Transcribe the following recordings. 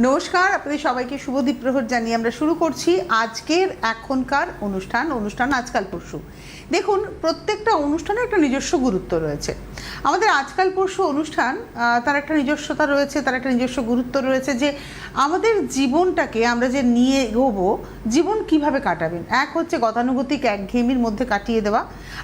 নমস্কার, আপনাদের সবাইকে শুভদীপ প্রহর জানিয়ে আমরা শুরু করছি আজকের এখনকার অনুষ্ঠান আজকাল পরশু। দেখুন, প্রত্যেকটা অনুষ্ঠানের একটা নিজস্ব গুরুত্ব রয়েছে। আমাদের আজকাল পরশু অনুষ্ঠান তার একটা নিজস্বতা রয়েছে, তার একটা নিজস্ব গুরুত্ব রয়েছে যে আমাদের জীবনটাকে আমরা যে নিয়ে এগোবো, জীবন কিভাবে কাটাবেন। এক হচ্ছে গতানুগতিক একঘেয়েমির মধ্যে কাটিয়ে দেওয়া,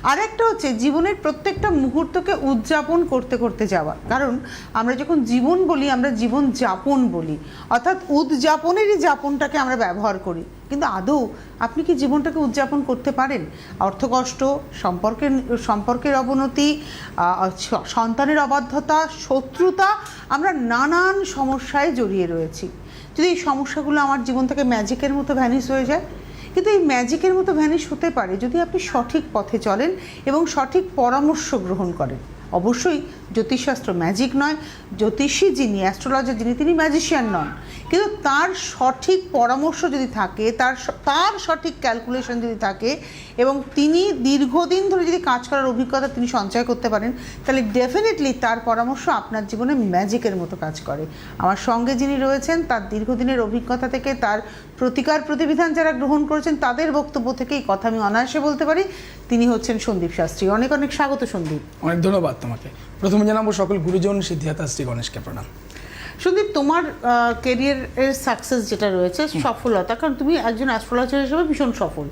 আর একটা হচ্ছে জীবনের প্রত্যেকটা মুহূর্তকে উদযাপন করতে করতে যাওয়া। কারণ আমরা যখন জীবন বলি, আমরা জীবন যাপন বলি, অর্থাৎ উদযাপনেরই যাপনটাকে আমরা ব্যবহার করি। কিন্তু আদৌ আপনি কি জীবনটাকে উদযাপন করতে পারেন? অর্থকষ্ট, সম্পর্কের অবনতি, সন্তানের অবাধ্যতা, শত্রুতা, আমরা নানান সমস্যায় জড়িয়ে রয়েছি। যদি এই সমস্যাগুলো আমার জীবন থেকে ম্যাজিকের মতো ভ্যানিশ হয়ে যায়, কিন্তু এই ম্যাজিকের মতো ভ্যানিশ হতে পারে যদি আপনি সঠিক পথে চলেন এবং সঠিক পরামর্শ গ্রহণ করেন। অবশ্যই জ্যোতিষশাস্ত্র ম্যাজিক নয়, জ্যোতিষী যিনি, অ্যাস্ট্রোলজার যিনি, তিনি ম্যাজিশিয়ান নন, কিন্তু তার সঠিক পরামর্শ যদি থাকে, তার সঠিক ক্যালকুলেশন যদি থাকে এবং তিনি দীর্ঘদিন ধরে যদি কাজ করার অভিজ্ঞতা তিনি সঞ্চয় করতে পারেন, তাহলে ডেফিনেটলি তার পরামর্শ আপনার জীবনে ম্যাজিকের মতো কাজ করে। আমার সঙ্গে যিনি রয়েছেন, তার দীর্ঘদিনের অভিজ্ঞতা থেকে, তার প্রতিকার প্রতিবিধান যারা গ্রহণ করেছেন, তাদের বক্তব্য থেকে এই কথা আমি অনায়াসে বলতে পারি। তিনি হচ্ছেন সন্দীপ শাস্ত্রী। অনেক অনেক স্বাগত সন্দীপ। অনেক ধন্যবাদ তোমাকে। প্রথমে জানাবো সকল গুরুজন সিদ্ধিদাতা শ্রী গণেশকে প্রণাম। সন্দীপ, তোমার কেরিয়ারের সাকসেস যেটা রয়েছে, সফলতা, কারণ তুমি একজন অ্যাস্ট্রোলজার হিসেবে ভীষণ সফল।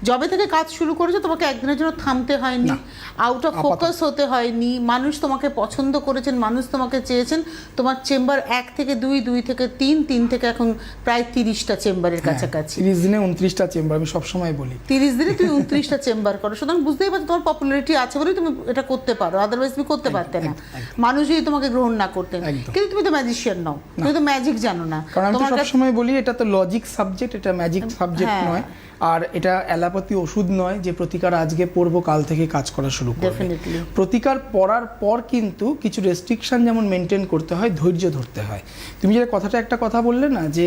জবে থেকে কাজ শুরু করেছো, তোমাকে একদিনের জন্য থামতে হয়নি, আউট অফ ফোকাস হতে হয়নি। মানুষ তোমাকে পছন্দ করেছেন, মানুষ তোমাকে চেয়েছেন। তোমার চেম্বার 1 থেকে 2, 2 থেকে 3, 3 থেকে এখন প্রায় 30টা চেম্বারের কাছাকাছি। 30 দিনে 29টা চেম্বার, আমি সবসময় বলি 30 দিনে তুমি 29টা চেম্বার করো। সুতরাং বুঝতেই পারছো তোমার পপুলারিটি আছে বলেই তুমি এটা করতে পারো, আদারওয়াইজ তুমি করতে পারতে না, মানুষ যদি তোমাকে গ্রহণ না করতেন। কিন্তু তুমি তো ম্যাজিশিয়ান নও, তুমি তো ম্যাজিক জানো না। কারণ আমি সবসময় বলি এটা তো লজিক সাবজেক্ট, এটা ম্যাজিক সাবজেক্ট নয়, আর এটা অ্যালোপ্যাথি ওষুধ নয় যে প্রতিকার আজকে পড়বো কাল থেকে কাজ করা শুরু করবে। প্রতিকার পড়ার পর কিন্তু কিছু রেস্ট্রিকশন যেমন মেনটেন করতে হয়, ধৈর্য ধরতে হয়। তুমি যে কথাটা একটা কথা বললে না, যে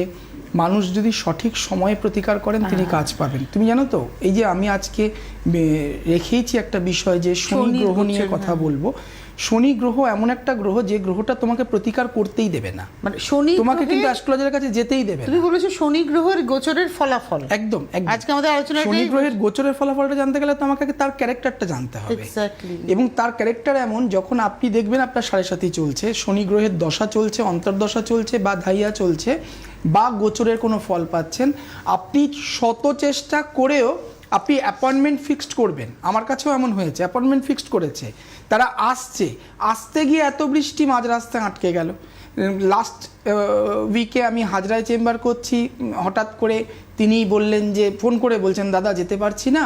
মানুষ যদি সঠিক সময়ে প্রতিকার করেন তিনি কাজ পাবেন। তুমি জানো তো, এই যে আমি আজকে রেখেইছি একটা বিষয় যে শনি গ্রহ নিয়ে কথা বলবো। শনি গ্রহ এমন একটা গ্রহ যে গ্রহটা তোমাকে প্রতিকার করতেই দেবে না, মানে শনি তোমাকে কিন্তু অ্যাস্ট্রোলজারের কাছে যেতেই দেবে না। তুমি বলেছো শনি গ্রহের গোচরের ফলাফল। একদম আজকে আমাদের আলোচনা শনি গ্রহের গোচরের ফলাফলটা জানতে গেলে তোমাকে তার ক্যারেক্টারটা জানতে হবে। এবং তার ক্যারেক্টার এমন, যখন আপনি দেখবেন আপনার 7.5 চলছে, শনি গ্রহের দশা চলছে, অন্তর্দশা চলছে, বা ধাইয়া চলছে, বা গোচরের কোনো ফল পাচ্ছেন, আপনি শত চেষ্টা করেও আপনি অ্যাপয়েন্টমেন্ট ফিক্সড করবেন। আমার কাছেও এমন হয়েছে, অ্যাপয়েন্টমেন্ট ফিক্সড করেছে, তারা আসতে গিয়ে এত বৃষ্টি মাঝ রাস্তায় আটকে গেল। লাস্ট উইকে আমি হাজরায় চেম্বার করছি, হঠাৎ করে তিনি বললেন যে, ফোন করে বলছেন, দাদা যেতে পারছি না,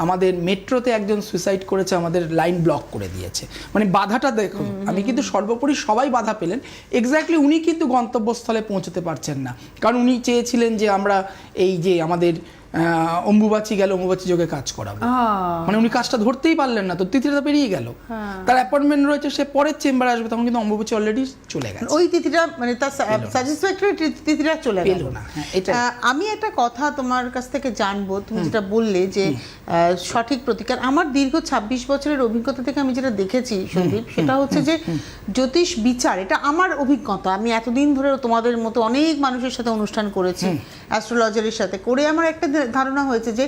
আমাদের মেট্রোতে একজন সুইসাইড করেছে, আমাদের লাইন ব্লক করে দিয়েছে। মানে বাধাটা দেখুন। আমি কিন্তু সর্বোপরি সবাই বাধা পেলেন, এক্স্যাক্টলি উনি কিন্তু গন্তব্যস্থলে পৌঁছতে পারছেন না, কারণ উনি চেয়েছিলেন যে আমরা এই যে আমাদের অম্বুবাচী গেল, অম্বুবাচী যোগে কাজ করাবো, মানে উনি কাজটা ধরতেই পারলেন না, তো তিথিটা পেরিয়ে গেল, তার অ্যাপয়েন্টমেন্ট রয়েছে, সে পরের চেম্বারে আসবে, তখন কিন্তু অম্বুবাচী অলরেডি চলে গেছে, ওই তিথিটা মানে তার স্যাটিসফ্যাক্টরি তিথিটা চলে গেল না। আমি একটা কথা তোমার কাছ থেকে জানবো, তুমি যেটা বললে যে সঠিক প্রতিকার, আমার দীর্ঘ 26 বছরের অভিজ্ঞতা থেকে আমি যেটা দেখেছি সন্দীপ, সেটা হচ্ছে যে জ্যোতিষ বিচার, এটা আমার অভিজ্ঞতা। আমি এতদিন ধরে তোমাদের মতো অনেক মানুষের সাথে অনুষ্ঠান করেছি, অ্যাস্ট্রোলজারের সাথে করে আমার একটা ধারণা হয়েছে যে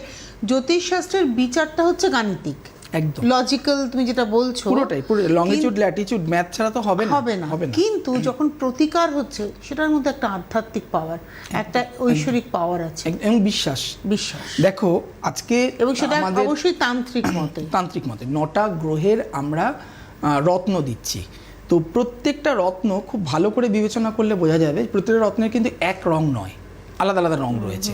জ্যোতিষশাস্ত্রের বিচারটা হচ্ছে গাণিতিক, একদম লজিক্যাল। তুমি যেটা বলছো পুরোটাই লংজিটিউড ল্যাটিটিউড ম্যাথ ছাড়া তো হবে না। কিন্তু যখন প্রতিকার হচ্ছে, সেটার মধ্যে একটা আধ্যাত্মিক পাওয়ার, একটা ঐশ্বরিক পাওয়ার আছে এবং বিশ্বাস। দেখো আজকে, এবং সেটা অবশ্যই তান্ত্রিক মতে 9টা গ্রহের আমরা রত্ন দিচ্ছি। তো প্রত্যেকটা রত্ন খুব ভালো করে বিবেচনা করলে বোঝা যাবে প্রত্যেকটা রত্নের কিন্তু এক রং নয়, আলাদা আলাদা রং রয়েছে।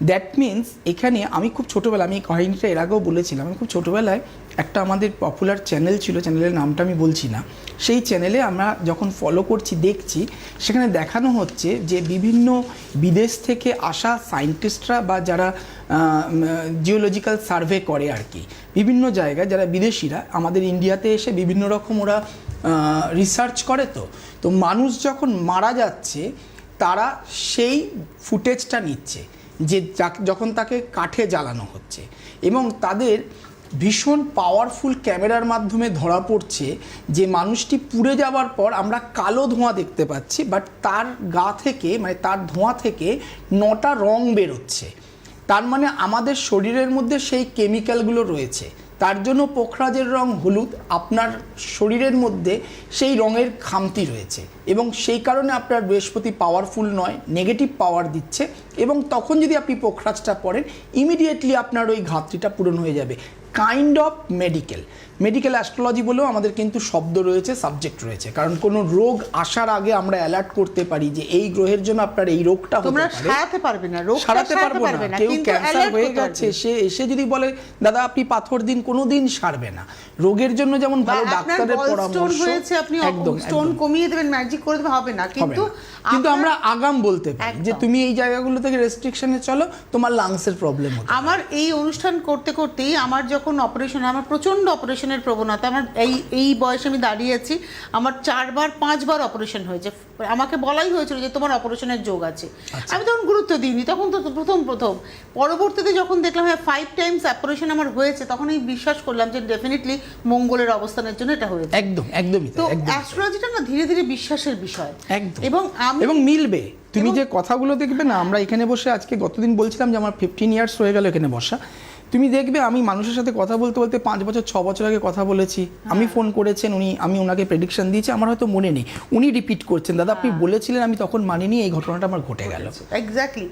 দ্যাট মিনস এখানে আমি খুব ছোটোবেলায়, আমি কাহিনীটা এর আগেও বলেছিলাম, আমি খুব ছোটোবেলায় একটা আমাদের পপুলার চ্যানেল ছিল, চ্যানেলের নামটা আমি বলছি না, সেই চ্যানেলে আমরা যখন ফলো করছি দেখছি, সেখানে দেখানো হচ্ছে যে বিভিন্ন বিদেশ থেকে আসা সায়েন্টিস্টরা বা যারা জিওলজিক্যাল সার্ভে করে আর কি, বিভিন্ন জায়গায় যারা বিদেশিরা আমাদের ইন্ডিয়াতে এসে বিভিন্ন রকম ওরা রিসার্চ করে। তো মানুষ যখন মারা যাচ্ছে, তারা সেই ফুটেজটা নিচ্ছে যে যখন তাকে কাঠে জ্বালানো হচ্ছে, এবং তাদের ভীষণ পাওয়ারফুল ক্যামেরার মাধ্যমে ধরা পড়ছে যে মানুষটি পুড়ে যাওয়ার পর আমরা কালো ধোঁয়া দেখতে পাচ্ছি, বাট তার গা থেকে মানে তার ধোঁয়া থেকে 9টা রং বেরোচ্ছে। তার মানে আমাদের শরীরের মধ্যে সেই কেমিক্যালগুলো রয়েছে, তার জন্য পোখরাজের রং হলুদ, আপনার শরীরের মধ্যে সেই রঙের খামতি রয়েছে এবং সেই কারণে আপনার বৃহস্পতি পাওয়ারফুল নয়, নেগেটিভ পাওয়ার দিচ্ছে। এবং তখন যদি আপনি পোখরাজটা পড়েন ইমিডিয়েটলি আপনার ওই ঘাটতিটা পূরণ হয়ে যাবে। কাইন্ড অফ মেডিকেল অ্যাস্ট্রোলজি বলেও আমাদের কিন্তু শব্দ রয়েছে, সাবজেক্ট রয়েছে, কারণ কোনো রোগ আসার আগে আমরা অ্যালার্ট করতে পারি যে এই গ্রহের জন্য আপনার এই রোগটা হতে পারে। সারাতে পারবে না, রোগটা সারাতে পারবো না। কেউ ক্যান্সার হয়ে গেছে, সে এসে যদি বলে দাদা আপনি পাথর দিন, কোনোদিন সারবে না। রোগের জন্য যেমন ভালো ডাক্তারের পরামর্শ, হয়েছে আপনি স্টোন কমিয়ে দেবেন, ম্যাজিক করে দেবেন, হবে না। কিন্তু আমরা আগাম বলতে পারি যে তুমি এই জায়গাগুলো থেকে রেস্ট্রিকশনে চলো, তোমার লাংসের প্রবলেম হবে। আমার এই অনুষ্ঠান করতে করতেই আমার যখন অপারেশন, আমার প্রচন্ড অপারেশনের প্রবণতা, আমার এই বয়সে আমি দাঁড়িয়েছি, আমার 4বার 5বার অপারেশন হয়েছে। আমাকে বলাই হয়েছিল যে তোমার অপারেশনের যোগ আছে। আমি তখন গুরুত্ব দিইনি, তখন তো প্রথম পরবর্তীতে যখন দেখলাম হ্যাঁ 5 টাইমস অপারেশন আমার হয়েছে, তখন আমি বিশ্বাস করলাম যে ডেফিনেটলি মঙ্গলের অবস্থানের জন্য এটা হয়েছে। একদমই তো অ্যাস্ট্রোলজিটা না ধীরে ধীরে বিশ্বাসের বিষয়, একদম, এবং মিলবে। তুমি যে কথাগুলো দেখবে না, আমরা এখানে বসে আজকে গতদিন বলছিলাম যে আমার 15 ইয়ার্স হয়ে গেল এখানে বসা। তুমি দেখবে আমি মানুষের সাথে কথা বলতে বলতে 5 বছর 6 বছর আগে কথা বলেছি, আমি ফোন করেছেন উনি, আমি ওনাকে প্রেডিকশন দিয়েছি, আমার হয়তো মনে নেই, উনি রিপিট করছেন দাদা আপনি বলেছিলেন, আমি তখন মানিনি, এই ঘটনাটা আমার ঘটে গেল। এক্স্যাক্টলি।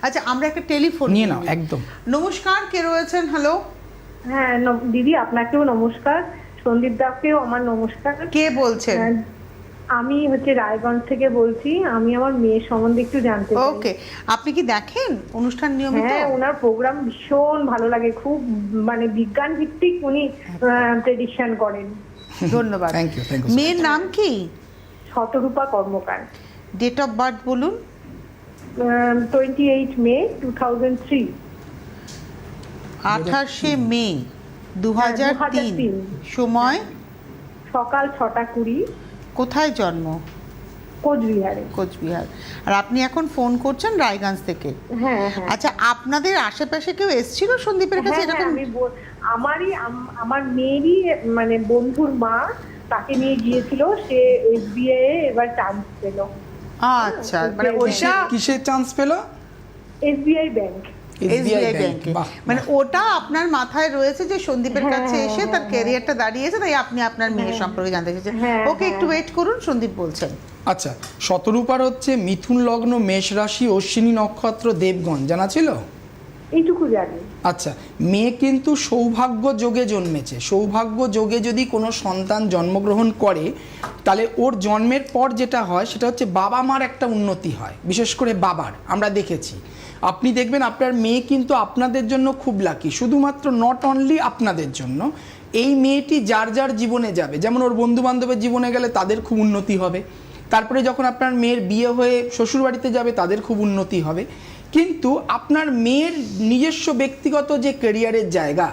আচ্ছা আমরা একটা টেলিফোন নিয়ে নাও। একদম। নমস্কার, কে রয়েছেন? হ্যালো। হ্যাঁ দিদি, আপনাকেও নমস্কার, সন্দীপ দাকেও আমার নমস্কার। কে বলছেন? আমি রায়গঞ্জ থেকে বলছি। আমি আমার মেয়ের সম্বন্ধে একটু জানতে চাই। ওকে, আপনি কি দেখেন অনুষ্ঠান নিয়মিত? হ্যাঁ, ওনার প্রোগ্রাম ভীষণ ভালো লাগে, খুব মানে বিজ্ঞান ভিত্তিক উনি প্রেডিকশন করেন। ধন্যবাদ। Thank you. মেয়ের নাম কি? Shatarupa Karmakar. Date of birth বলুন। 28 মে 2003। 28 মে 2003। সময় সকাল 6টা 20। কোথায় জন্ম? কোচবিহারে। কোচবিহার। আর আপনি এখন ফোন করছেন রায়গঞ্জ থেকে? হ্যাঁ। আচ্ছা, আপনাদের আশেপাশে কেউ এসেছিল সন্দীপের কাছে এরকম? আমি আমার মেয়েরই মানে বন্ধুর মা তাকে নিয়ে গিয়েছিল, সে এসবিআই এবার চান্স পেল। আচ্ছা, মানে ওটা কিসের চান্স পেল? SBI bank. এসবিআই ব্যাংকে। মানে ওটা আপনার মাথায় রয়েছে যে সন্দীপের কাছে এসে তার ক্যারিয়ারটা দাঁড়িয়েছে, তাই আপনি আপনার মেয়ের সম্পর্কে জানতে চাইছেন। ওকে, একটু ওয়েট করুন, সন্দীপ বলছেন। আচ্ছা, শতরূপার হচ্ছে মিথুন লগ্ন, মেষ রাশি, অশ্বিনী নক্ষত্র, দেবগণ, জানা ছিল? এইটুকু জানি। আচ্ছা, মেয়ে কিন্তু সৌভাগ্য যোগে জন্মেছে। সৌভাগ্য যোগে যদি কোনো সন্তান জন্মগ্রহণ করে তাহলে ওর জন্মের পর যেটা হয় সেটা হচ্ছে বাবা মার একটা উন্নতি হয়, বিশেষ করে বাবার। আমরা দেখেছি, আপনি দেখবেন আপনার মেয়ে কিন্তু আপনাদের জন্য খুব লাকি, শুধুমাত্র নট অনলি আপনাদের জন্য। এই মেয়েটি যার যার জীবনে যাবে, যেমন ওর বন্ধু বান্ধবের জীবনে গেলে তাদের খুব উন্নতি হবে, তারপরে যখন আপনার মেয়ের বিয়ে হয়ে শ্বশুরবাড়িতে যাবে তাদের খুব উন্নতি হবে। কিন্তু আপনার মেয়ের নিজস্ব ব্যক্তিগত যে ক্যারিয়ারের জায়গা,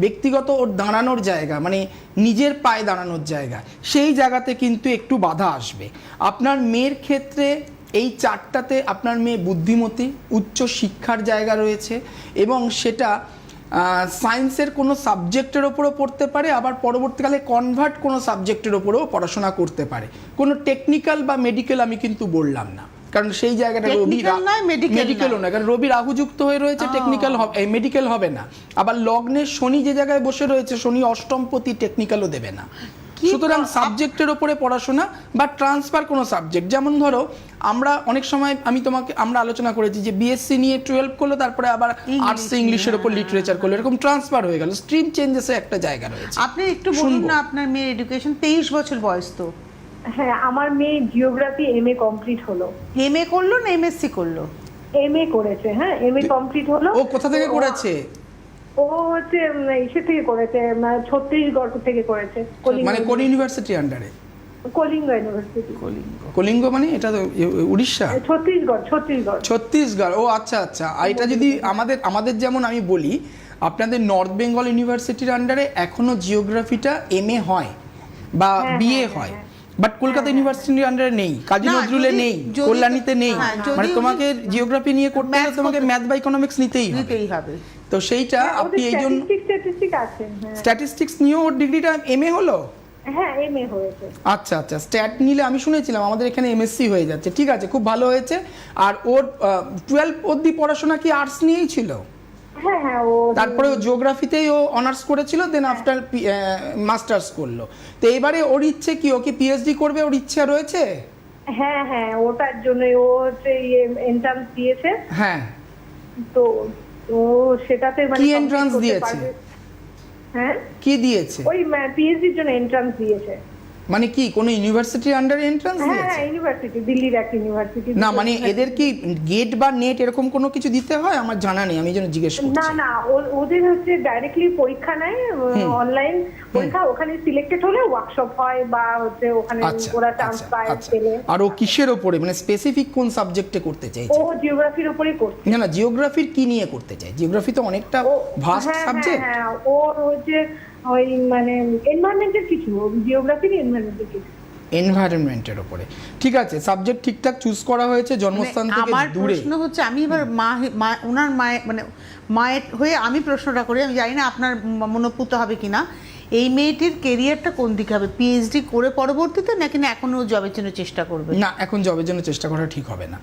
ব্যক্তিগত ওর দাঁড়ানোর জায়গা, মানে নিজের পায়ে দাঁড়ানোর জায়গা, সেই জায়গাতে কিন্তু একটু বাধা আসবে। আপনার মেয়ের ক্ষেত্রে এই 4টাতে আপনার মেয়ে বুদ্ধিমতী, উচ্চ শিক্ষার জায়গা রয়েছে এবং সেটা সায়েন্সের কোনো সাবজেক্টের ওপরও পড়তে পারে, আবার পরবর্তীকালে কনভার্ট কোনো সাবজেক্টের ওপরেও পড়াশোনা করতে পারে। কোনো টেকনিক্যাল বা মেডিকেল আমি কিন্তু বললাম না, কারণ সেই জায়গাটা মেডিকেলও না, কারণ রবি রাহু যুক্ত হয়ে রয়েছে, টেকনিক্যাল মেডিকেল হবে না। আবার লগ্নের শনি যে জায়গায় বসে রয়েছে, শনি অষ্টমপতি, টেকনিক্যালও দেবে না। সুতরাং সাবজেক্টের ওপরে পড়াশোনা বা ট্রান্সফার কোনো সাবজেক্ট, যেমন ধরো আমরা অনেক সময় আমরা আলোচনা করেছি যে বিএসসি নিয়ে 12 করলো, তারপরে আবার আর্টস ইংলিশের উপর লিটারেচার করলো, এরকম ট্রান্সফার হয়ে গেল, স্ট্রিম চেঞ্জেসের একটা জায়গা রয়েছে। আপনি একটু বলুন না, আপনার মেয়ের এডুকেশন, 23 বছর বয়স তো? হ্যাঁ, আমার মেয়ে জিওগ্রাফি এমএ কমপ্লিট হলো। এমএ করলো না এমএসসি করলো? এমএ করেছে। হ্যাঁ, এমএ কমপ্লিট হলো। ও কোথা থেকে করেছে? ও ইসে থেকে করেছে, ছত্তিশগড় থেকে করেছে। মানে কোন ইউনিভার্সিটি আন্ডারে? কলিঙ্গ ইউনিভার্সিটি। কলিঙ্গ মানে এটা তো উড়িষ্যা? ছত্তিশগড়। ও আচ্ছা। এটা যদি আমাদের যেমন আমি বলি, আপনাদের নর্থ বেঙ্গল ইউনিভার্সিটির আন্ডারে এখনো জিওগ্রাফিটা এমএ হয় বা বিএ হয়, বাট কলকাতা ইউনিভার্সিটির আন্ডারে নেই, কাজী নজরুলে নেই, কল্যাণীতে নেই। মানে তোমাকে জিওগ্রাফি নিয়ে করতে হলে তোমাকে ম্যাথ বা ইকোনমিক্স নিতেই হবে। তো সেইটা আপনি এই জন্য স্ট্যাটিস্টিক আছে, হ্যাঁ স্ট্যাটিস্টিক্স নিয়েও ওর ডিগ্রিটা এমএ হলো। হ্যাঁ এমএ হয়েছে। আচ্ছা আচ্ছা, স্ট্যাট নিলে আমি শুনেছিলাম আমাদের এখানে এমএসসি হয়ে যাচ্ছে, ঠিক আছে, খুব ভালো হয়েছে। আর ওর 12 অবধি পড়াশোনা কি আর্টস নিয়েই ছিল? হ্যাঁ হ্যাঁ, ও তারপরে ও জিওগ্রাফিতেই ও অনার্স করেছিল, দেন আফটার মাস্টার্স করলো। তো এবারে ওর ইচ্ছে কি, ও কি পিএইচডি করবে, ওর ইচ্ছা রয়েছে? হ্যাঁ হ্যাঁ, ওটার জন্য ও হচ্ছে এন্ট্রান্স দিয়েছে। হ্যাঁ, তো ও সেটাতে মানে কি complete এন্ট্রান্স করতে দিয়েছে? পারবে। হ্যাঁ, কি দিয়েছে? ওই পিএইচডির জন্য এন্ট্রান্স দিয়েছে। মানে কি কোনো ইউনিভার্সিটির আন্ডারে এন্ট্রান্স হ্যাঁ দিয়েছে? হ্যাঁ, ইউনিভার্সিটি, দিল্লির এক ইউনিভার্সিটি। না মানে এদের কি গেট বা নেট এরকম কোনো কিছু দিতে হয়? আমার জানা নেই, আমি যেন জিজ্ঞেস করছি। না না, ওদের হচ্ছে ডাইরেক্টলি পরীক্ষা নেয়, অনলাইন পরীক্ষা, ওখানে সিলেক্টেড হলে ওয়ার্কশপ হয় বা হচ্ছে ওখানে আচ্ছা ওরা চান্স আচ্ছা পায় আচ্ছা। পেলে। আর ও কিসের ওপরে, মানে স্পেসিফিক কোন সাবজেক্টে করতে ও চাইছে? জিওগ্রাফির উপরেই করছে। না না, জিওগ্রাফির কি নিয়ে করতে চাই? জিওগ্রাফি তো অনেকটা ভাস্ট হ্যাঁ সাবজেক্ট। হ্যাঁ, ওর হচ্ছে ওই মানে এনভায়রনমেন্টের কিছু, জিওগ্রাফির এনভায়রনমেন্টের কিছু। এনভায়রনমেন্টের উপরে, ঠিক আছে, সাবজেক্ট ঠিকঠাক চুজ করা হয়েছে, জন্মস্থান থেকে আমার দূরে। প্রশ্ন হচ্ছে, আমি এবার ওনার মায়ের মানে মায়ের হয়ে আমি প্রশ্নটা করি, আমি জানি না আপনার মনোপুত হবে কিনা। এই মেয়েটির কেরিয়ারটা কোন দিকে হবে, পিএইচডি করে পরবর্তীতে, নাকি না এখনো জবের জন্য চেষ্টা করবে? না, এখন জবের জন্য চেষ্টা করা ঠিক হবে না।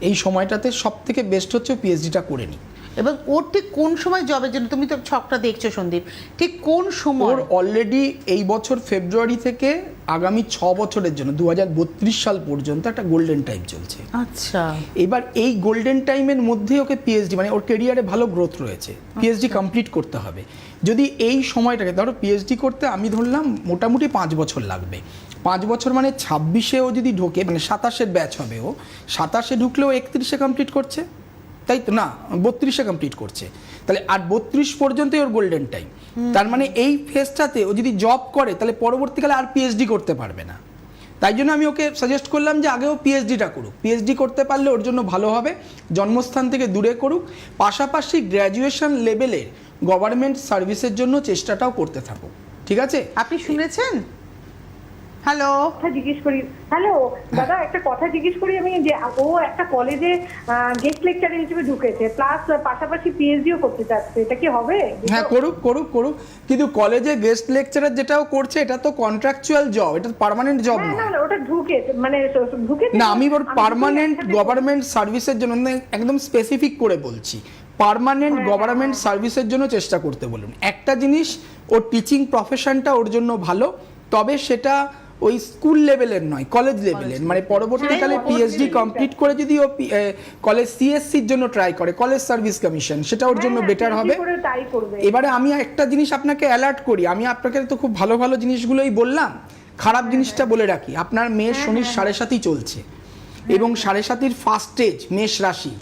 এই সময়টাতে সব থেকে বেস্ট হচ্ছে পিএইচডিটা করে নি। এবং ওর ঠিক কোন সময় জবের জন্য, তুমি তো ছকটা দেখছো সন্দীপ, ঠিক কোন সময়? ওর অলরেডি এই বছর ফেব্রুয়ারি থেকে আগামী 6 বছরের জন্য 2032 সাল পর্যন্ত একটা গোল্ডেন টাইম চলছে। আচ্ছা, এবার এই গোল্ডেন টাইমের মধ্যে ওকে পিএইচডি, মানে ওর কেরিয়ারে ভালো গ্রোথ রয়েছে, পিএইচডি কমপ্লিট করতে হবে। যদি এই সময়টাকে ধরো পিএইচডি করতে আমি ধরলাম মোটামুটি 5 বছর লাগবে, 5 বছর মানে 26-এ ও যদি ঢোকে, মানে 27-এর ব্যাচ হবে, ও 27-এ ঢুকলেও 31-এ কমপ্লিট করছে, তাই তো না 32-এ কমপ্লিট করছে, তাহলে আর 32 পর্যন্তই ওর গোল্ডেন টাইম। তার মানে এই ফেজটাতে ও যদি জব করে তাহলে পরবর্তীকালে আর পিএইচডি করতে পারবে না। তাই জন্য আমি ওকে সাজেস্ট করলাম যে আগেও পিএইচডিটা করুক, পিএইচডি করতে পারলে ওর জন্য ভালো হবে, জন্মস্থান থেকে দূরে করুক, পাশাপাশি গ্র্যাজুয়েশন লেভেলের গভর্নমেন্ট সার্ভিসের জন্য চেষ্টাটাও করতে থাকুক, ঠিক আছে? আপনি শুনেছেন? হ্যালো, কথা জিজ্ঞেস করি, হ্যালো দাদা, একটা কথা জিজ্ঞেস করি আমি, যে ও একটা কলেজে গেস্ট লেকচারার হিসেবে ঢুকেছে, প্লাস পাশাপাশি পিএইচডিও করতে চাচ্ছে, এটা কি হবে? হ্যাঁ, করুক করুক করুক, কিন্তু কলেজে গেস্ট লেকচারার যেটাও করছে এটা তো কন্ট্রাকচুয়াল জব, এটা পার্মানেন্ট জব হ্যাঁ, নয়। না ওটা ঢুকেছে মানে ঢুকেছে না, আমি ওর পার্মানেন্ট গভর্নমেন্ট সার্ভিসের জন্য একদম স্পেসিফিক করে বলছি, পার্মানেন্ট গভর্নমেন্ট সার্ভিসের জন্য চেষ্টা করতে বলুন। একটা জিনিস, ওর টিচিং প্রফেশনটা ওর জন্য ভালো, তবে সেটা ওই স্কুল লেভেলের নয়, কলেজ লেভেলের, মানে পরবর্তীকালে পিএইচডি কমপ্লিট করে যদি ও কলেজ সিএসসির জন্য ট্রাই করে, কলেজ সার্ভিস কমিশন, সেটা ওর জন্য বেটার হবে। এবারে আমি একটা জিনিস আপনাকে অ্যালার্ট করি, আমি আপনাকে তো খুব ভালো ভালো জিনিসগুলোই বললাম, খারাপ জিনিসটা বলে রাখি, আপনার মেয়ের শনির 7.5 চলছে এবং 7.5 ফার্স্ট স্টেজ মেষ রাশি,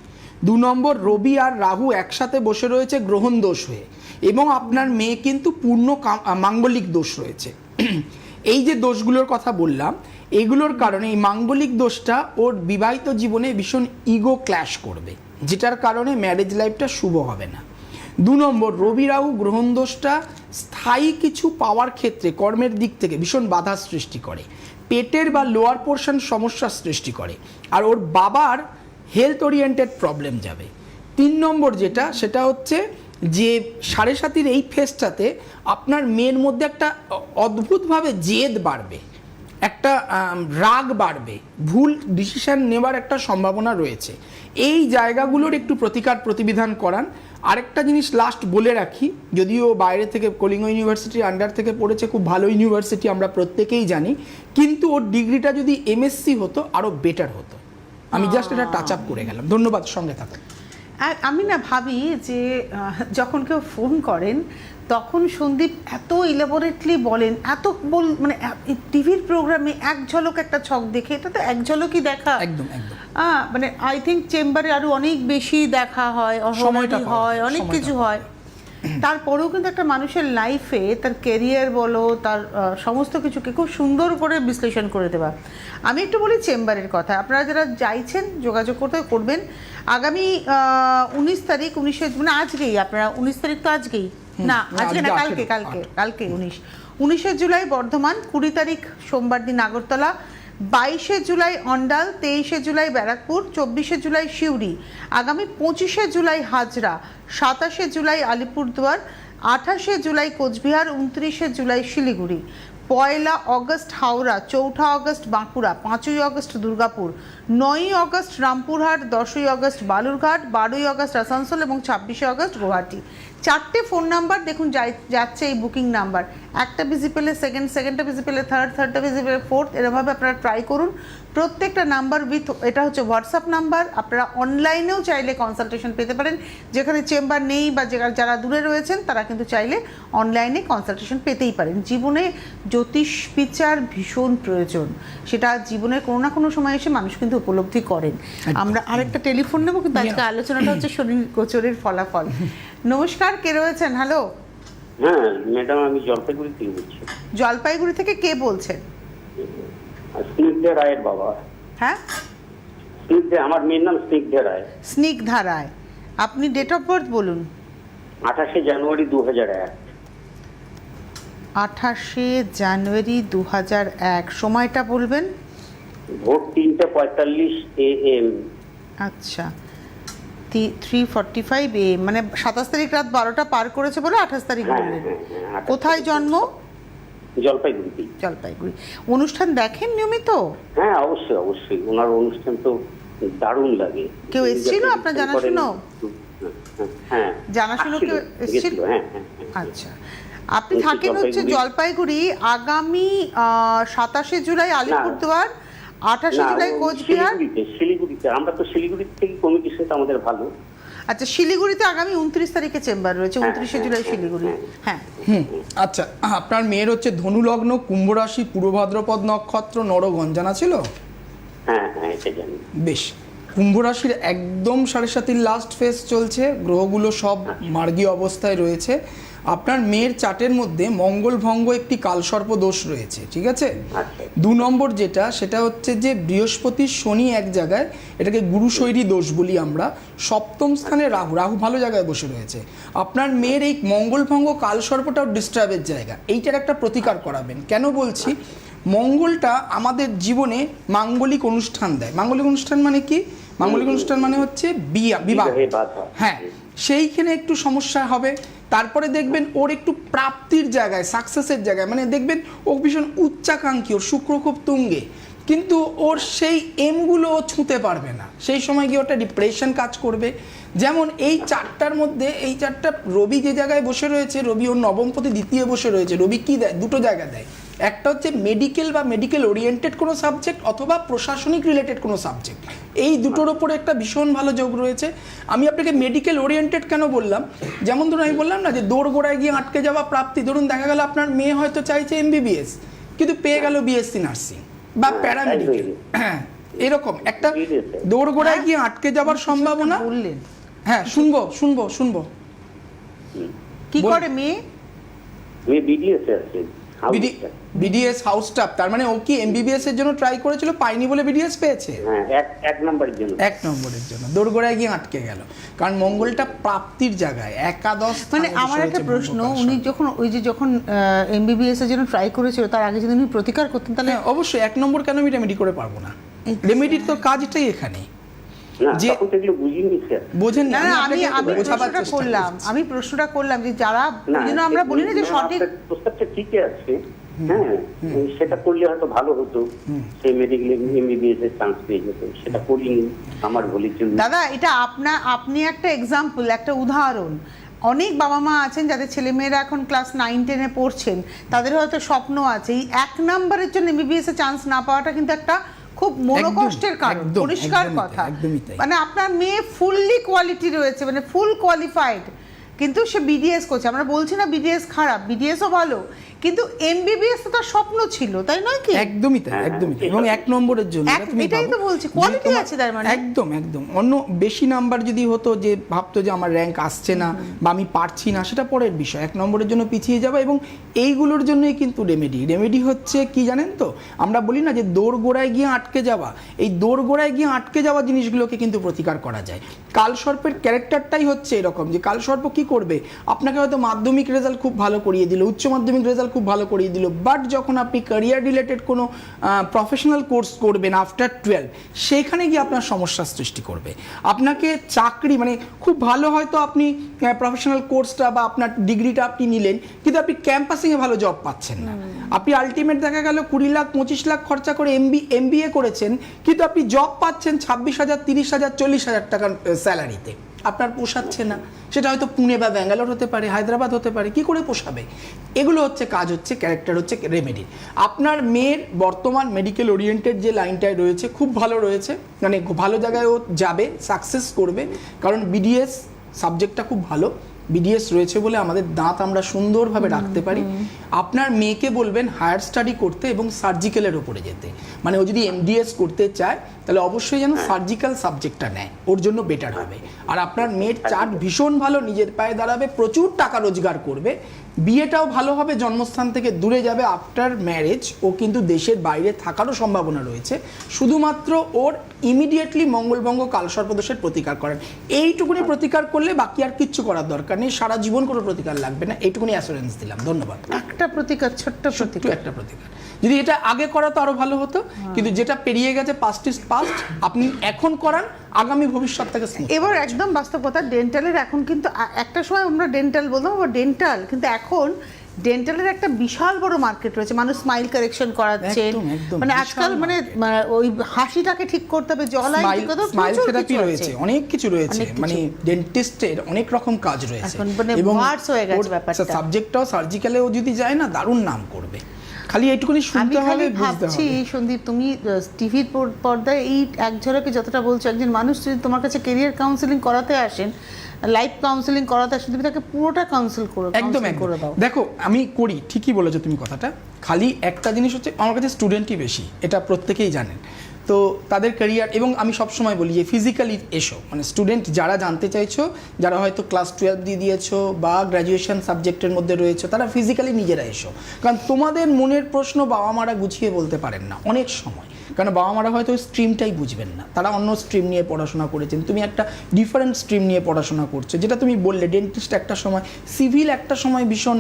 2 নম্বর রবি আর রাহু একসাথে বসে রয়েছে গ্রহণ দোষ হয়ে, এবং আপনার মেয়ে কিন্তু পূর্ণ মাঙ্গলিক দোষ রয়েছে। এই যে দোষগুলোর কথা বললাম, এগুলোর কারণে এই মাঙ্গলিক দোষটা ওর বিবাহিত জীবনে ভীষণ ইগো ক্ল্যাশ করবে, যেটার কারণে ম্যারেজ লাইফটা শুভ হবে না। 2 নম্বর রবি রাহু গ্রহণ দোষটা স্থায়ী কিছু পাওয়ার ক্ষেত্রে কর্মের দিক থেকে ভীষণ বাধা সৃষ্টি করে, পেটের বা লোয়ার পোর্শন সমস্যার সৃষ্টি করে, আর ওর বাবার হেলথ ওরিয়েন্টেড প্রবলেম যাবে। 3 নম্বর যেটা, সেটা হচ্ছে যে 7.5-এর এই ফেজটাতে আপনার মেয়ের মধ্যে একটা অদ্ভুতভাবে জেদ বাড়বে, একটা রাগ বাড়বে, ভুল ডিসিশন নেওয়ার একটা সম্ভাবনা রয়েছে। এই জায়গাগুলোর একটু প্রতিবিধান করান। আরেকটা জিনিস লাস্ট বলে রাখি, যদিও বাইরে থেকে কলিঙ্গ ইউনিভার্সিটির আন্ডার থেকে পড়েছে, খুব ভালো ইউনিভার্সিটি আমরা প্রত্যেকেই জানি, কিন্তু ওর ডিগ্রিটা যদি এমএসসি হতো আরও বেটার হতো। আমি জাস্ট এটা টাচ আপ করে গেলাম। ধন্যবাদ, সঙ্গে থাকুন। আমি না ভাবি যে যখন কেউ ফোন করেন তখন সন্দীপ এত ইলাবোরেটলি বলেন, মানে টিভির প্রোগ্রামে এক ঝলক একটা ছক দেখে, এটা তো এক ঝলকই দেখা, একদম একদম, মানে আই থিঙ্ক চেম্বারে আরো অনেক বেশি দেখা হয়, সময়টা হয়, অনেক কিছু হয়। তারপরেও কিন্তু একটা মানুষের লাইফে তার কেরিয়ার বলো, তার সমস্ত কিছুকে খুব সুন্দর করে বিশ্লেষণ করে দেওয়া। আমি একটু বলি চেম্বারের কথা, আপনারা যারা চাইছেন যোগাযোগ করবেন। আগামী 19 তারিখ, মানে আজকেই, আপনারা 19 তারিখ তো আজকেই না, আজকে না, কালকে 19 জুলাই বর্ধমান, 20 তারিখ সোমবার দিন আগরতলা, 22শে জুলাই অন্ডাল, 23শে জুলাই ব্যারাকপুর, 24শে জুলাই সিউড়ি, আগামী 25শে জুলাই হাজরা, 27শে জুলাই আলিপুরদুয়ার, 28শে জুলাই কোচবিহার, 29শে July Siliguri, 1 August Howrah, 4 August Bankura, 5ই অগস্ট দুর্গাপুর, 9ই অগস্ট রামপুরহাট, 10ই অগস্ট বালুরঘাট, 12ই অগস্ট আসানসোল এবং 26শে অগস্ট গুয়াহাটি। 4টে ফোন নাম্বার দেখুন যাচ্ছে এই বুকিং নাম্বার। একটা বিজি পেলে সেকেন্ডটা বিজি পেলে থার্ডটা বিজি পেলে ফোর্থ, এরকমভাবে আপনারা ট্রাই করুন। প্রত্যেকটা নাম্বার উইথ, এটা হচ্ছে হোয়াটসঅ্যাপ নাম্বার। আপনারা অনলাইনেও চাইলে কনসালটেশন পেতে পারেন, যেখানে চেম্বার নেই বা যারা দূরে রয়েছেন তারা কিন্তু চাইলে অনলাইনে কনসালটেশন পেতেই পারেন। জীবনে জ্যোতিষ বিচার ভীষণ প্রয়োজন, সেটা জীবনের কোনো না কোনো সময় এসে মানুষ কিন্তু উপলব্ধি করেন। আমরা আরেকটা টেলিফোন নেবো, কিন্তু আজকে আলোচনাটা হচ্ছে শনি গোচরের ফলাফল। নমস্কার, কে রয়েছেন? হ্যালো। হ্যাঁ ম্যাডাম, আমি জলপাইগুড়ি থেকে বলছি। জলপাইগুড়ি থেকে কে বলছেন? স্নিগ্ধা রায়ের বাবা। হ্যাঁ, স্নিগ্ধা, আমার মেয়ের নাম স্নিগ্ধা রায়। স্নিগ্ধা রায়। আপনি ডেট অফ বার্থ বলুন। 28শে জানুয়ারি 2001। 28শে জানুয়ারি 2001। সময়টা বলবেন? ভোর 3:45 AM। আচ্ছা, 3:45 AM, মানে 27 তারিখ রাত 12টা পার করেছে বলে 28 তারিখ হ্যাঁ, বললেন। হ্যাঁ, হ্যাঁ, 28 কোথায় জন্ম? জলপাইগুড়িতে। জলপাইগুড়ি। অনুষ্ঠান দেখেন নিয়মিত? হ্যাঁ অবশ্যই অবশ্যই, ওনার অনুষ্ঠান তো দারুণ লাগে। কেউ এসেছিল আপনার জানাশুনো? হ্যাঁ, জানাশুনো কেউ এসেছিল? হ্যাঁ হ্যাঁ হ্যাঁ। আচ্ছা, আপনি থাকেন হচ্ছে জলপাইগুড়ি। আগামী 27শে জুলাই আলিপুরদুয়ার, 28শে জুলাই কোচবিহার। শিলিগুড়িতে, আমরা তো শিলিগুড়ি থেকে কমিটির সাথে আমাদের ভালো। আচ্ছা, শিলিগুড়িতে আগামী 29 তারিখে চেম্বার রয়েছে, 29শে জুলাই শিলিগুড়ি। হ্যাঁ, আচ্ছা, আপনার মেয়ের হচ্ছে ধনু লগ্ন, কুম্ভ রাশি, পূর্ব ভাদ্রপদ নক্ষত্র, নরগণ, জানা ছিল? হ্যাঁ হ্যাঁ, এটা জানি। বেশ। কুম্ভ রাশির একদম 7.5 লাস্ট ফেজ চলছে, গ্রহগুলো সব মার্গী অবস্থায় রয়েছে। আপনার মেয়ের চার্টের মধ্যে মঙ্গল ভঙ্গ একটি কালসর্প দোষ রয়েছে, ঠিক আছে? 2 নম্বর যেটা, সেটা হচ্ছে যে বৃহস্পতি শনি এক জায়গায়, এটাকে গুরুশৈরী দোষ বলি আমরা। 7ম স্থানে রাহু, রাহু ভালো জায়গায় বসে রয়েছে। আপনার মেয়ের এই মঙ্গল ভঙ্গ কালসর্পটাও ডিস্টার্বের জায়গা, এইটার একটা প্রতিকার করাবেন। কেন বলছি? মঙ্গলটা আমাদের জীবনে মাঙ্গলিক অনুষ্ঠান দেয়। মাঙ্গলিক অনুষ্ঠান মানে কি? মাঙ্গলিক অনুষ্ঠান মানে হচ্ছে বিবাহ। হ্যাঁ, সেইখানে একটু সমস্যা হবে। তারপরে দেখবেন ওর একটু প্রাপ্তির জায়গায়, সাকসেসের জায়গায়, মানে দেখবেন ও ভীষণ উচ্চাকাঙ্ক্ষী, ওর শুক্র খুব তুঙ্গে, কিন্তু ওর সেই এমগুলো ও ছুঁতে পারবে না। সেই সময় গিয়ে ওটা ডিপ্রেশন কাজ করবে। যেমন এই চারটার মধ্যে, এই চারটা রবি যে জায়গায় বসে রয়েছে, রবি ওর নবমপতি দ্বিতীয় বসে রয়েছে। রবি কি দেয়? দুটো জায়গা দেয়। একটা হচ্ছে মেডিকেল বা মেডিকেল ওরিয়েন্টেড কোনো সাবজেক্ট, অথবা প্রশাসনিক রিলেটেড কোনো সাবজেক্ট। এই দুটোর ওপরে একটা ভীষণ ভালো যোগ রয়েছে। আমি আপনাকে মেডিকেল ওরিয়েন্টেড কেন বললাম? যেমন ধরুন আমি বললাম না যে দোরগোড়ায় গিয়ে আটকে যাওয়া প্রাপ্তি। ধরুন দেখা গেল আপনার মেয়ে হয়তো চাইছে MBBS, কিন্তু পেয়ে গেল BSc নার্সিং বা প্যারামেডিকেল। হ্যাঁ, এরকম একটা দোরগোড়ায় গিয়ে আটকে যাওয়ার সম্ভাবনা। বললেন। হ্যাঁ, শুনবো। কি করে মেয়ে? BDS আছে। BDS house staff. তার মানে ও কি MBBS এর জন্য ট্রাই করেছিল, পাইনি বলে BDS পেয়েছে? হ্যাঁ, এক নম্বরের জন্য। 1 নম্বরের জন্য দোরগোড়ায় গিয়ে আটকে গেল, কারণ মঙ্গলটা প্রাপ্তির জায়গায় একাদশ। মানে আমার একটা প্রশ্ন, উনি যখন MBBS এর জন্য ট্রাই করেছিল, তার আগে যদি উনি প্রতিকার করতেন তাহলে? অবশ্যই 1 নম্বর কেন আমি রেমেডি করে পারবো না? রেমেডির তো কাজটাই এখানে। বোঝেন না? আমি প্রশ্নটা করলাম যে যারা, আমরা বলি না যে সঠিক প্রস্তাবটা ঠিকই আছে, হ্যাঁ, সেটা করলে হয়তো ভালো হতো, সেই মেডিকেল MBBS এর চান্স পেয়ে যেত। সেটা করিনি আমার ভুলের জন্য। দাদা, এটা আপনি একটা এক্সাম্পল, একটা উদাহরণ। অনেক বাবা মা আছেন যাদের ছেলেমেয়েরা এখন ক্লাস 9-10-এ পড়ছেন, তাদের হয়তো স্বপ্ন আছে। এই 1 নম্বরের জন্য MBBS এ চান্স না পাওয়াটা কিন্তু একটা খুব মনোকষ্টের কারণ, পরিষ্কার কথা। মানে আপনার মেয়ে ফুললি কোয়ালিটি রয়েছে, মানে ফুল কোয়ালিফাইড, কিন্তু সে BDS করছে। আমরা বলছি না BDS খারাপ, BDSও ভালো, কিন্তু MBBS তো তার স্বপ্ন ছিল, তাই নয় কি? একদমই তাই। এবং 1 নম্বরের জন্য এটাই তো বলছি, কোয়ালিটি আছে তার মানে। একদম অন্য বেশি নাম্বার যদি হতো, যে ভাবতো যে আমার র্যাঙ্ক আসছে না বা আমি পারছি না, সেটা পরের বিষয়। 1 নম্বরের জন্য পিছিয়ে যাওয়া, এবং এইগুলোর জন্যই কিন্তু রেমেডি হচ্ছে কি জানেন তো? আমরা বলি না যে দোরগোড়ায় গিয়ে আটকে যাওয়া, এই দোরগোড়ায় গিয়ে আটকে যাওয়া জিনিসগুলোকে কিন্তু প্রতিকার করা যায়। কালসর্পের ক্যারেক্টারটাই হচ্ছে এরকম, যে কালসর্প কি করবে? আপনাকে হয়তো মাধ্যমিক রেজাল্ট খুব ভালো করিয়ে দিল, উচ্চ মাধ্যমিক রেজাল্ট খুব ভালো করিয়ে দিল, বাট যখন আপনি ক্যারিয়ার রিলেটেড কোনো প্রফেশনাল কোর্স করবেন আফটার 12, সেইখানে গিয়ে আপনার সমস্যার সৃষ্টি করবে। আপনাকে চাকরি মানে খুব ভালো হয়তো আপনি প্রফেশনাল কোর্সটা বা আপনার ডিগ্রিটা আপনি নিলেন, কিন্তু আপনি ক্যাম্পাসিংয়ে ভালো জব পাচ্ছেন না। আপনি আলটিমেট দেখা গেল 20 লাখ 25 লাখ খরচা করে MBA করেছেন, কিন্তু আপনি জব পাচ্ছেন 26,000 30,000 40,000 টাকার স্যালারিতে, আপনার পোষাচ্ছে না। সেটা হয়তো পুনে বা ব্যাঙ্গালোর হতে পারে, হায়দ্রাবাদ হতে পারে, কি করে পোষাবে? এগুলো হচ্ছে কাজ, হচ্ছে ক্যারেক্টার, হচ্ছে রেমেডি। আপনার মেয়ের বর্তমান মেডিকেল ওরিয়েন্টেড যে লাইনটায় রয়েছে খুব ভালো রয়েছে, মানে ভালো জায়গায় ও যাবে, সাকসেস করবে, কারণ BDS সাবজেক্টটা খুব ভালো। BDS রয়েছে বলে আমাদের দাঁত আমরা সুন্দরভাবে রাখতে পারি। আপনার মেয়েকে বলবেন হায়ার স্টাডি করতে এবং সার্জিক্যালের উপরে যেতে, মানে ও যদি MDS করতে চায় তাহলে অবশ্যই যেন সার্জিক্যাল সাবজেক্টটা নেয়, ওর জন্য বেটার হবে। আর আপনার মেয়ের চার্ট ভীষণ ভালো, নিজের পায়ে দাঁড়াবে, প্রচুর টাকা রোজগার করবে, বিয়েটাও ভালো হবে, জন্মস্থান থেকে দূরে যাবে। আফটার ম্যারেজ ও কিন্তু দেশের বাইরে থাকারও সম্ভাবনা রয়েছে, শুধুমাত্র ওর ইমিডিয়েটলি মঙ্গলভঙ্গ কালসর্পদোষের প্রতিকার করেন। এইটুকুনি প্রতিকার করলে বাকি আর কিচ্ছু করার দরকার নেই, সারা জীবন কোনো প্রতিকার লাগবে না, এইটুকুনি অ্যাসুরেন্স দিলাম। ধন্যবাদ। একটা প্রতিকার, ছোট্ট প্রতিকার, একটা প্রতিকার। যদি এটা আগে করা তো আরো ভালো হতো, কিন্তু যেটা পেরিয়ে গেছে, পাস্ট ইজ পাস্ট, আপনি এখন করান, আগামী ভবিষ্যৎটাকে স্মুথ। এবার একদম বাস্তব কথা, ডেন্টালের এখন কিন্তু একটা সময় আমরা ডেন্টাল বলতাম, আবার ডেন্টাল, কিন্তু এখন ডেন্টালের একটা বিশাল বড় মার্কেট রয়েছে। মানুষ স্মাইল কারেকশন করাচ্ছে, মানে আজকাল মানে ওই হাসিটাকে ঠিক করতে হবে, জলাই ঠিক করতে হবে, স্মাইল থেরাপি রয়েছে, অনেক কিছু রয়েছে, মানে ডেন্টিস্টের অনেক রকম কাজ রয়েছে, এবং ভার্স হয়ে গেছে ব্যাপারটা। সাবজেক্টটাও সার্জিক্যালেও যদি যায় না, দারুণ নাম করবে। খালি এইটুকুনি শুনতে হবে, বুঝতে হবে। সন্দীপ, তুমি টিভির পর্দায় এই এক ঝলকে যতটা বলছো, একজন মানুষ যদি তোমার কাছে কেরিয়ার কাউন্সিলিং করাতে আসেন, লাইফ কাউন্সিলিং করাতে আসেন, তুমি তাকে পুরোটা কাউন্সিল করো, একদম করে দাও। দেখো, আমি করি, ঠিকই বলেছো তুমি কথাটা। খালি একটা জিনিস হচ্ছে, আমার কাছে স্টুডেন্টই বেশি, এটা প্রত্যেকেই জানেন। তো তাদের ক্যারিয়ার, এবং আমি সবসময় বলি যে ফিজিক্যালি এসো, মানে স্টুডেন্ট যারা জানতে চাইছো, যারা হয়তো ক্লাস 12 দিয়ে দিয়েছো বা গ্র্যাজুয়েশন সাবজেক্টের মধ্যে রয়েছে, তারা ফিজিক্যালি নিজেরা এসো। কারণ তোমাদের মনের প্রশ্ন বাবা মারা গুছিয়ে বলতে পারেন না অনেক সময়, কারণ বাবা মারা হয়তো ওই স্ট্রিমটাই বুঝবেন না, তারা অন্য স্ট্রিম নিয়ে পড়াশোনা করেছেন, তুমি একটা ডিফারেন্ট স্ট্রিম নিয়ে পড়াশোনা করছো। যেটা তুমি বললে, ডেন্টিস্ট একটা সময়, সিভিল একটা সময় ভীষণ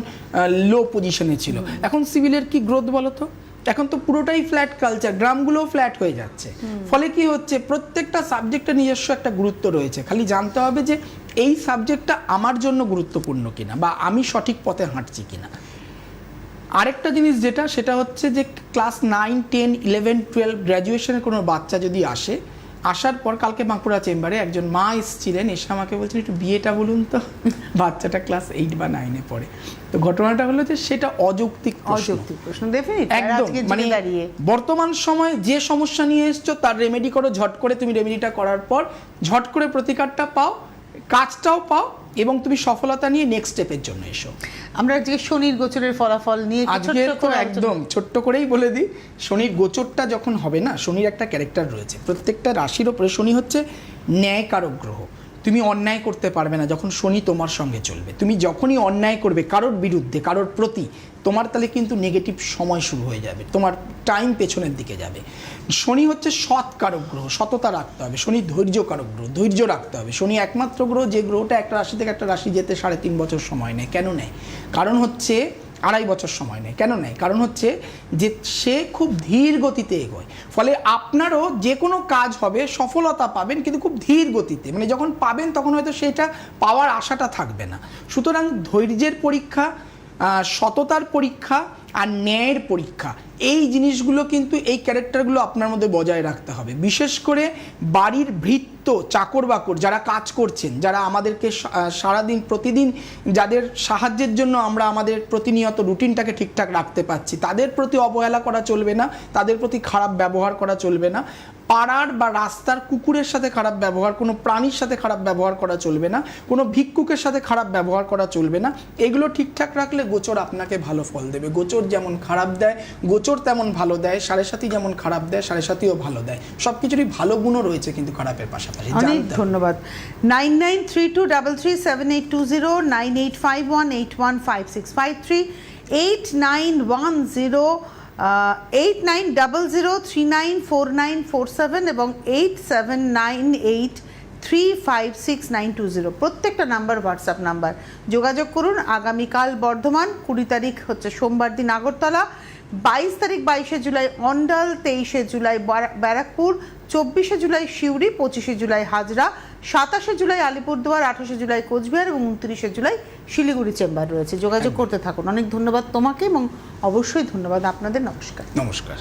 লো পজিশনে ছিল, এখন সিভিলের কি গ্রোথ বলো তো? এখন তো পুরোটাই ফ্ল্যাট কালচার, গ্রামগুলোও ফ্ল্যাট হয়ে যাচ্ছে। ফলে কি হচ্ছে, প্রত্যেকটা সাবজেক্টের নিজস্ব একটা গুরুত্ব রয়েছে, খালি জানতে হবে যে এই সাবজেক্টটা আমার জন্য গুরুত্বপূর্ণ কিনা, বা আমি সঠিক পথে হাঁটছি কিনা। আরেকটা জিনিস যেটা, সেটা হচ্ছে যে ক্লাস 9, 10, 11, 12 গ্র্যাজুয়েশনের কোনো বাচ্চা যদি আসে, আসার পর কালকে বাঁকুড়া চেম্বারে একজন মা এসেছিলেন, এসে আমাকে বলছেন একটু বিয়েটা বলুন তো, বাচ্চাটা ক্লাস 8 বা 9-এ পড়ে। তো ঘটনাটা হলো যে সেটা অযৌক্তিক প্রশ্ন, একদম। মানে বর্তমান সময়ে যে সমস্যা নিয়ে এসছো তার রেমেডি করো, ঝট করে তুমি রেমেডিটা করার পর ঝট করে প্রতিকারটা পাও, কাজটাও পাও, এবং তুমি সফলতা নিয়ে নেক্সট স্টেপের জন্য এসো। আমরা যে শনির গোচরের ফলাফল নিয়ে আজকে তো একদম ছোট্ট করেই বলে দিই, শনির গোচরটা যখন হবে না, শনির একটা ক্যারেক্টার রয়েছে, প্রত্যেকটা রাশির ওপরে শনি হচ্ছে ন্যায়কারক গ্রহ। তুমি অন্যায় করতে পারবে না যখন শনি তোমার সঙ্গে চলবে। তুমি যখনই অন্যায় করবে কারোর বিরুদ্ধে, কারোর প্রতি, তোমার তাহলে কিন্তু নেগেটিভ সময় শুরু হয়ে যাবে, তোমার টাইম পেছনের দিকে যাবে। শনি হচ্ছে সৎ কারক গ্রহ, সততা রাখতে হবে। শনি ধৈর্য কারক গ্রহ, ধৈর্য রাখতে হবে। শনি একমাত্র গ্রহ যে গ্রহটা একটা রাশি থেকে একটা রাশি যেতে 3.5 বছর সময় নেয়। কেন নেয়? কারণ হচ্ছে 2.5 বছর সময় নেয়। কেন নেয়? কারণ হচ্ছে যে সে খুব ধীর গতিতে এগোয়। ফলে আপনারও যে কোনো কাজ হবে, সফলতা পাবেন, কিন্তু খুব ধীর গতিতে। মানে যখন পাবেন তখন হয়তো সেটা পাওয়ার আশাটা থাকবে না। সুতরাং ধৈর্যের পরীক্ষা, সততার পরীক্ষা আর ন্যায়ের পরীক্ষা, এই জিনিসগুলো কিন্তু, এই ক্যারেক্টারগুলো আপনার মধ্যে বজায় রাখতে হবে। বিশেষ করে বাড়ির ভৃত্য, চাকর বাকর যারা কাজ করছেন, যারা আমাদেরকে সারাদিন প্রতিদিন, যাদের সাহায্যের জন্য আমরা আমাদের প্রতিনিয়ত রুটিনটাকে ঠিকঠাক রাখতে পারছি, তাদের প্রতি অবহেলা করা চলবে না, তাদের প্রতি খারাপ ব্যবহার করা চলবে না। পাড়ার বা রাস্তার কুকুরের সাথে খারাপ ব্যবহার, কোনো প্রাণীর সাথে খারাপ ব্যবহার করা চলবে না, কোনো ভিক্ষুকের সাথে খারাপ ব্যবহার করা চলবে না। এগুলো ঠিকঠাক রাখলে গোচর আপনাকে ভালো ফল দেবে। গোচর যেমন খারাপ দেয়, গোচর তেমন ভালো দেয়। 7.5 যেমন খারাপ দেয়, 7.5ও ভালো দেয়। সব কিছুরই ভালো গুণও রয়েছে কিন্তু খারাপের পাশাপাশি। অনেক ধন্যবাদ। 9932337820, 9851815653, 8900394947 এবং 8798 3566920, প্রত্যেকটা নাম্বার হোয়াটসঅ্যাপ নাম্বার। যোগাযোগ করুন। আগামীকাল বর্ধমান, 20 তারিখ হচ্ছে সোমবার দিন আগরতলা, 22 তারিখ 22শে জুলাই অন্ডাল, 23শে জুলাই ব্যারাকপুর, 24শে জুলাই সিউড়ি, 25শে জুলাই হাজরা, 27শে জুলাই আলিপুরদুয়ার, 28শে জুলাই কোচবিহার এবং 29শে জুলাই শিলিগুড়ি চেম্বার রয়েছে। যোগাযোগ করতে থাকুন। অনেক ধন্যবাদ তোমাকে এবং অবশ্যই ধন্যবাদ আপনাদের। নমস্কার। নমস্কার।